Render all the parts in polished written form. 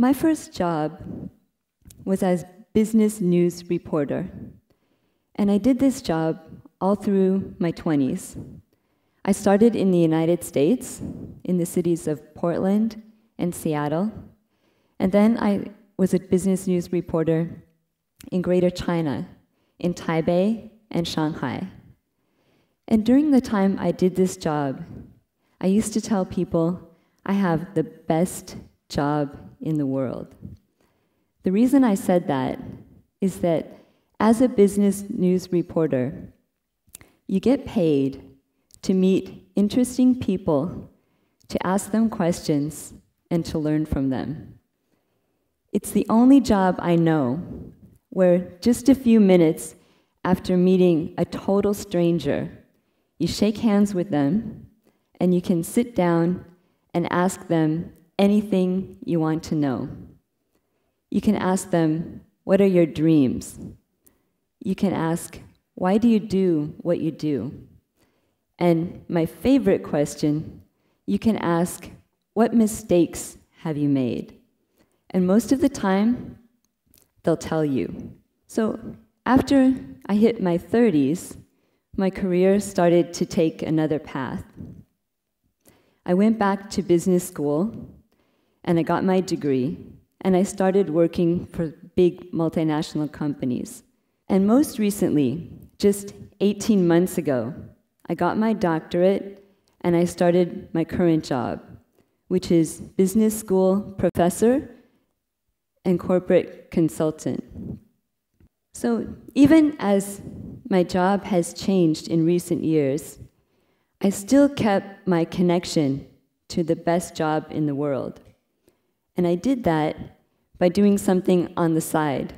My first job was as business news reporter, and I did this job all through my 20s. I started in the United States, in the cities of Portland and Seattle, and then I was a business news reporter in Greater China, in Taipei and Shanghai. And during the time I did this job, I used to tell people I have the best job in the world. The reason I said that is that as a business news reporter, you get paid to meet interesting people, to ask them questions, and to learn from them. It's the only job I know where just a few minutes after meeting a total stranger, you shake hands with them, and you can sit down and ask them anything you want to know. You can ask them, what are your dreams? You can ask, why do you do what you do? And my favorite question, you can ask, what mistakes have you made? And most of the time, they'll tell you. So after I hit my 30s, my career started to take another path. I went back to business school, and I got my degree, and I started working for big multinational companies. And most recently, just 18 months ago, I got my doctorate, and I started my current job, which is business school professor and corporate consultant. So even as my job has changed in recent years, I still kept my connection to the best job in the world. And I did that by doing something on the side,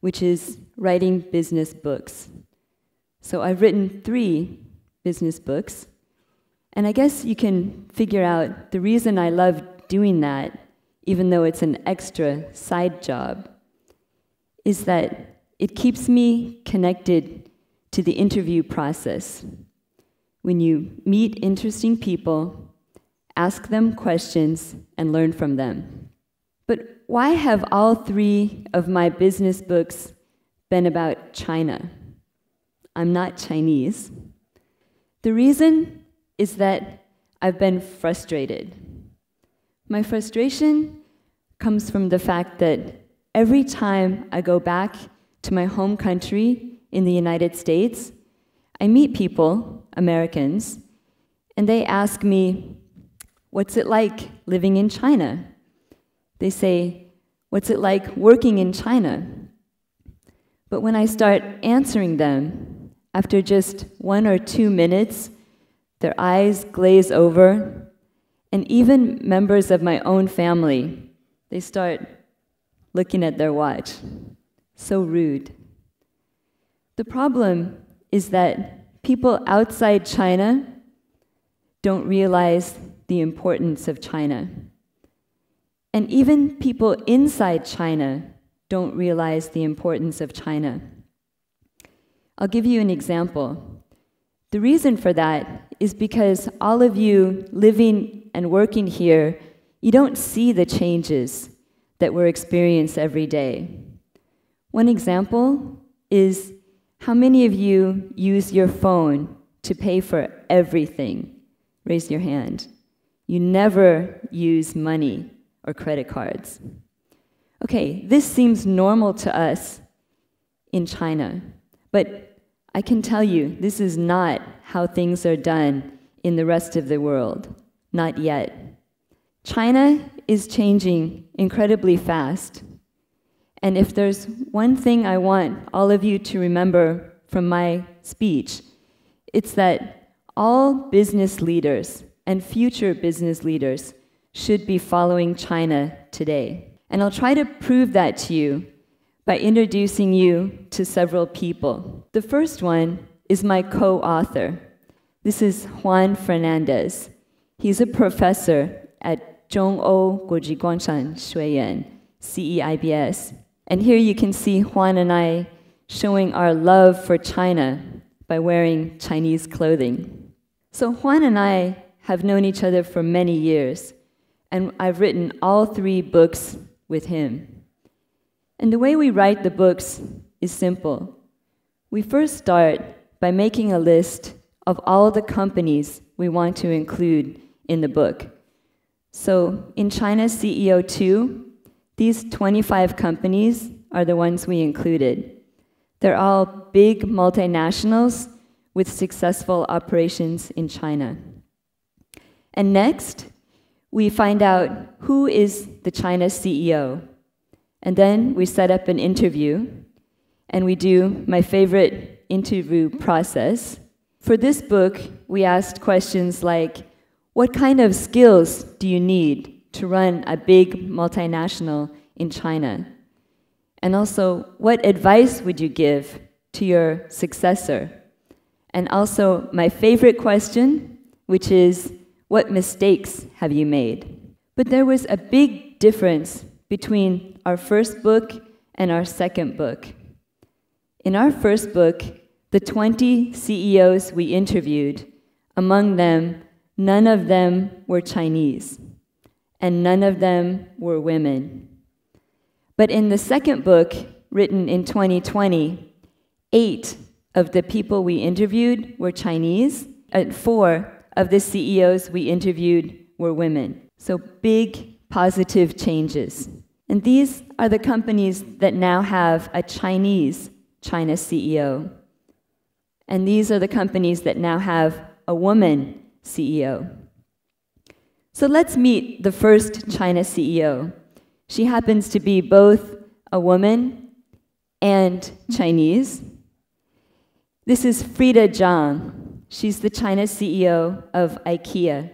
which is writing business books. So I've written 3 business books, and I guess you can figure out the reason I love doing that, even though it's an extra side job, is that it keeps me connected to the interview process. When you meet interesting people, ask them questions, and learn from them. But why have all 3 of my business books been about China? I'm not Chinese. The reason is that I've been frustrated. My frustration comes from the fact that every time I go back to my home country in the United States, I meet people, Americans, and they ask me, what's it like living in China? They say, what's it like working in China? But when I start answering them, after just 1 or 2 minutes, their eyes glaze over, and even members of my own family, they start looking at their watch. So rude. The problem is that people outside China don't realize the importance of China. And even people inside China don't realize the importance of China. I'll give you an example. The reason for that is because all of you living and working here, you don't see the changes that we're experiencing every day. One example is how many of you use your phone to pay for everything? Raise your hand. You never use money or credit cards. Okay, this seems normal to us in China, but I can tell you this is not how things are done in the rest of the world. Not yet. China is changing incredibly fast. And if there's one thing I want all of you to remember from my speech, it's that all business leaders and future business leaders should be following China today. And I'll try to prove that to you by introducing you to several people. The first one is my co-author. This is Juan Fernandez. He's a professor at Zhongou Guojiguangshan Shuiyuan, CEIBS. And here you can see Juan and I showing our love for China by wearing Chinese clothing. So Juan and I have known each other for many years, and I've written all 3 books with him. And the way we write the books is simple. We first start by making a list of all the companies we want to include in the book. So in China's CEO 2, these 25 companies are the ones we included. They're all big multinationals with successful operations in China. And next, we find out who is the China CEO. And then we set up an interview, and we do my favorite interview process. For this book, we asked questions like, what kind of skills do you need to run a big multinational in China? And also, what advice would you give to your successor? And also, my favorite question, which is, what mistakes have you made? But there was a big difference between our first book and our second book. In our first book, the 20 CEOs we interviewed, among them, none of them were Chinese, and none of them were women. But in the second book, written in 2020, 8 of the people we interviewed were Chinese, and 4 of the CEOs we interviewed were women. So big positive changes. And these are the companies that now have a Chinese China CEO. And these are the companies that now have a woman CEO. So let's meet the first China CEO. She happens to be both a woman and Chinese. This is Frida Jong. She's the China CEO of Ikea.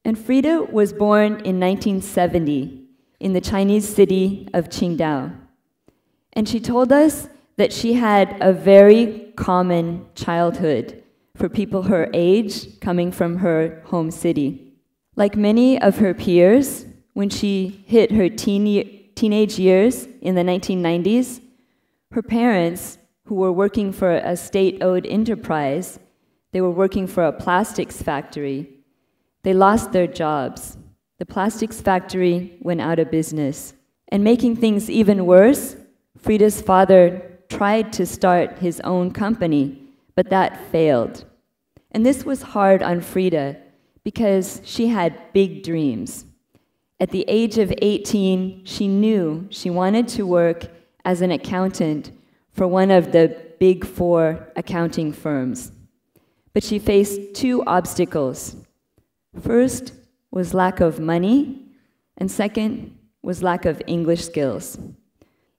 And Frida was born in 1970 in the Chinese city of Qingdao. And she told us that she had a very common childhood for people her age coming from her home city. Like many of her peers, when she hit her teenage years in the 1990s, her parents, who were working for a state-owned enterprise, they were working for a plastics factory. They lost their jobs. The plastics factory went out of business. And making things even worse, Frida's father tried to start his own company, but that failed. And this was hard on Frida because she had big dreams. At the age of 18, she knew she wanted to work as an accountant for one of the big 4 accounting firms. But she faced 2 obstacles. First was lack of money, and second was lack of English skills.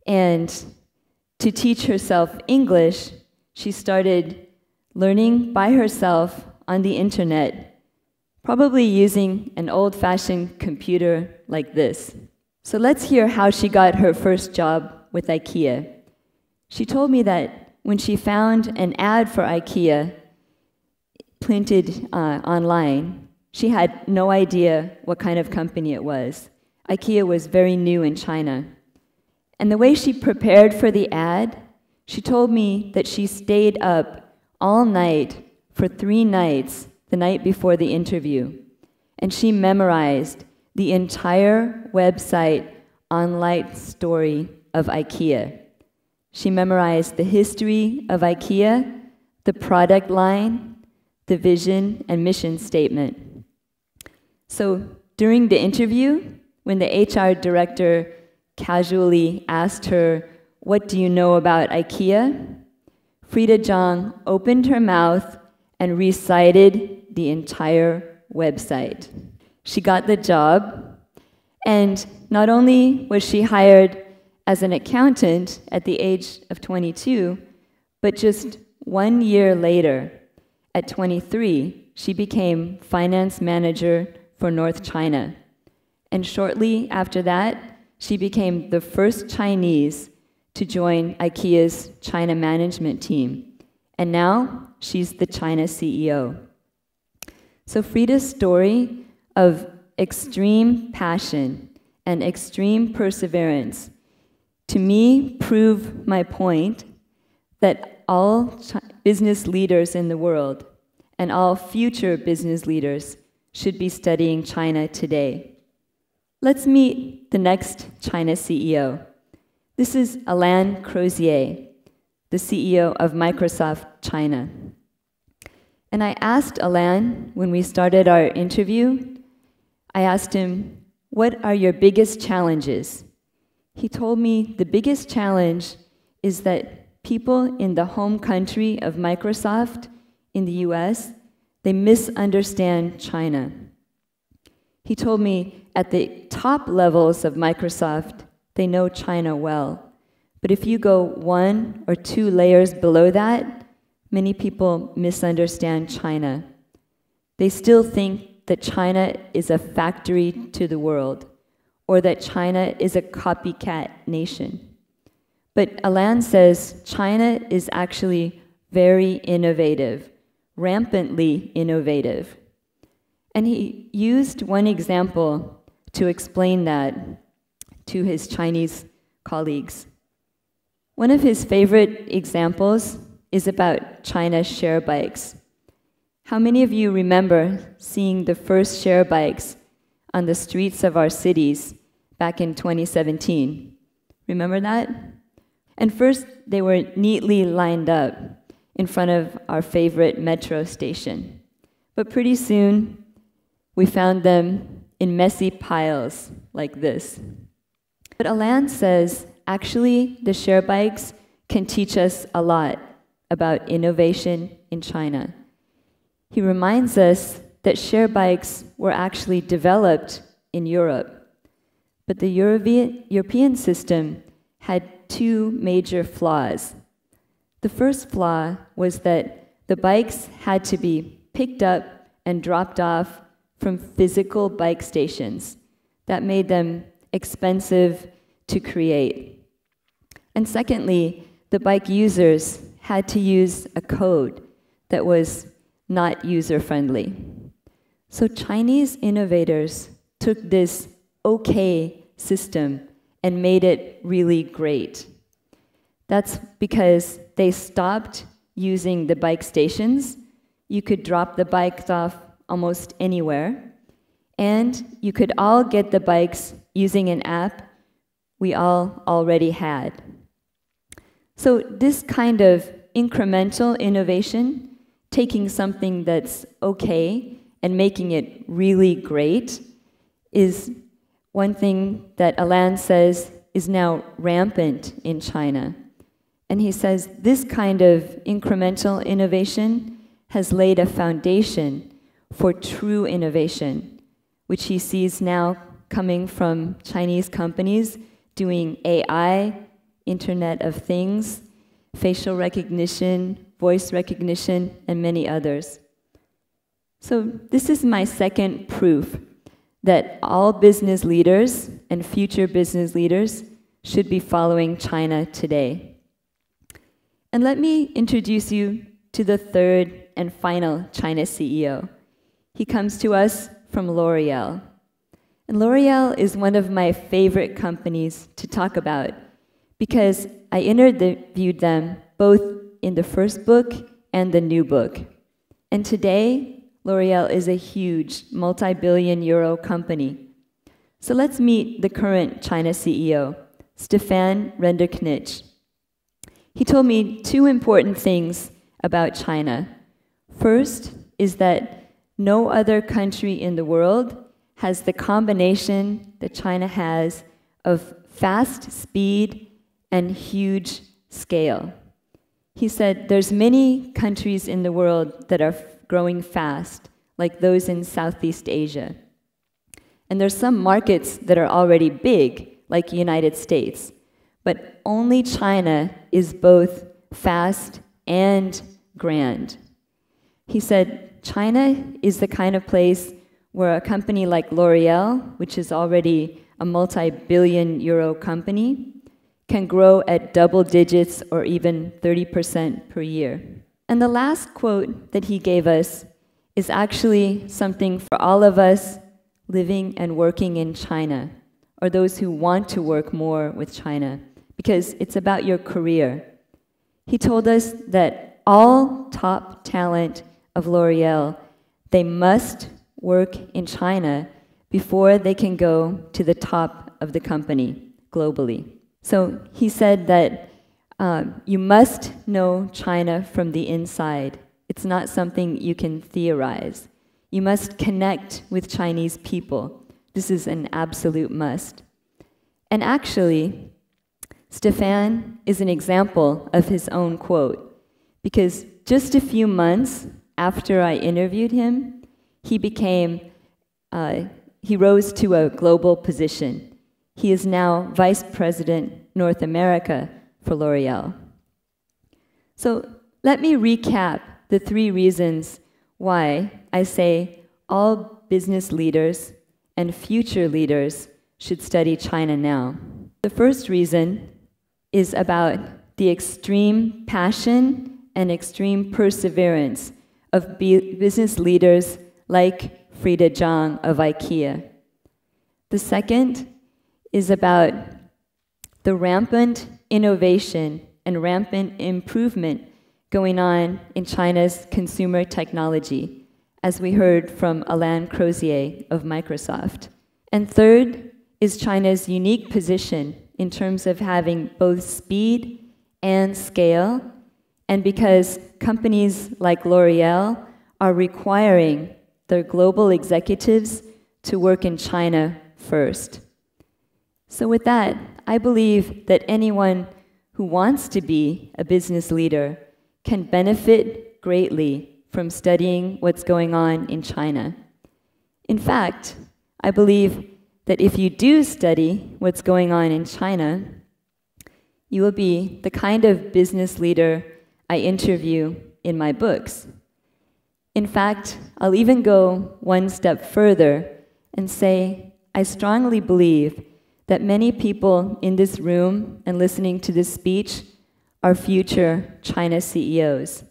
And to teach herself English, she started learning by herself on the internet, probably using an old-fashioned computer like this. So let's hear how she got her first job with Ikea. She told me that when she found an ad for Ikea printed online, she had no idea what kind of company it was. Ikea was very new in China. And the way she prepared for the ad, she told me that she stayed up all night for 3 nights the night before the interview. And she memorized the entire website online story of Ikea. She memorized the history of Ikea, the product line, the vision and mission statement. So during the interview, when the HR director casually asked her, "What do you know about Ikea?" Frida Jong opened her mouth and recited the entire website. She got the job, and not only was she hired as an accountant at the age of 22, but just 1 year later, at 23, she became finance manager for North China. And shortly after that, she became the first Chinese to join Ikea's China management team. And now, she's the China CEO. So Frida's story of extreme passion and extreme perseverance, to me, prove my point that all business leaders in the world and all future business leaders should be studying China today. Let's meet the next China CEO. This is Alain Crozier, the CEO of Microsoft China. And I asked Alain, when we started our interview, I asked him, what are your biggest challenges? He told me the biggest challenge is that people in the home country of Microsoft, in the US, they misunderstand China. He told me at the top levels of Microsoft, they know China well. But if you go 1 or 2 layers below that, many people misunderstand China. They still think that China is a factory to the world, or that China is a copycat nation. But Alain says China is actually very innovative, rampantly innovative. And he used one example to explain that to his Chinese colleagues. One of his favorite examples is about China's share bikes. How many of you remember seeing the first share bikes on the streets of our cities back in 2017? Remember that? And first, they were neatly lined up in front of our favorite metro station. But pretty soon, we found them in messy piles like this. But Alain says, actually, the share bikes can teach us a lot about innovation in China. He reminds us that share bikes were actually developed in Europe. But the European system had 2 major flaws. The first flaw was that the bikes had to be picked up and dropped off from physical bike stations. That made them expensive to create. And secondly, the bike users had to use a code that was not user-friendly. So Chinese innovators took this okay system and made it really great. That's because they stopped using the bike stations. You could drop the bikes off almost anywhere, and you could all get the bikes using an app we all already had. So this kind of incremental innovation, taking something that's okay and making it really great, is one thing that Alain says is now rampant in China. And he says this kind of incremental innovation has laid a foundation for true innovation, which he sees now coming from Chinese companies doing AI, Internet of Things, facial recognition, voice recognition, and many others. So this is my second proof that all business leaders and future business leaders should be following China today. And let me introduce you to the third and final China CEO. He comes to us from L'Oreal. And L'Oreal is one of my favorite companies to talk about because I interviewed them both in the first book and the new book. And today, L'Oreal is a huge multi-billion euro company. So let's meet the current China CEO, Stefan Renderknich. He told me 2 important things about China. First is that no other country in the world has the combination that China has of fast speed and huge scale. He said there's many countries in the world that are growing fast, like those in Southeast Asia. And there's some markets that are already big, like the United States. But only China is both fast and grand. He said China is the kind of place where a company like L'Oreal, which is already a multi-billion euro company, can grow at double digits or even 30% per year. And the last quote that he gave us is actually something for all of us living and working in China, or those who want to work more with China, because it's about your career. He told us that all top talent of L'Oreal, they must work in China before they can go to the top of the company globally. So he said that you must know China from the inside. It's not something you can theorize. You must connect with Chinese people. This is an absolute must. And actually, Stefan is an example of his own quote, because just a few months after I interviewed him, he rose to a global position. He is now Vice President North America for L'Oreal. So let me recap the 3 reasons why I say all business leaders and future leaders should study China now. The first reason is about the extreme passion and extreme perseverance of business leaders like Frida Jong of Ikea. The second is about the rampant innovation and rampant improvement going on in China's consumer technology, as we heard from Alain Crozier of Microsoft. And third is China's unique position in terms of having both speed and scale, and because companies like L'Oreal are requiring their global executives to work in China first. So with that, I believe that anyone who wants to be a business leader can benefit greatly from studying what's going on in China. In fact, I believe that if you do study what's going on in China, you will be the kind of business leader I interview in my books. In fact, I'll even go one step further and say I strongly believe that many people in this room and listening to this speech are future China CEOs.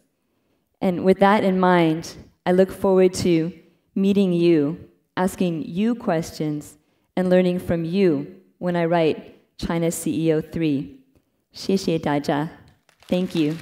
And with that in mind, I look forward to meeting you, asking you questions, and learning from you when I write China CEO 3. 谢谢大家. Thank you.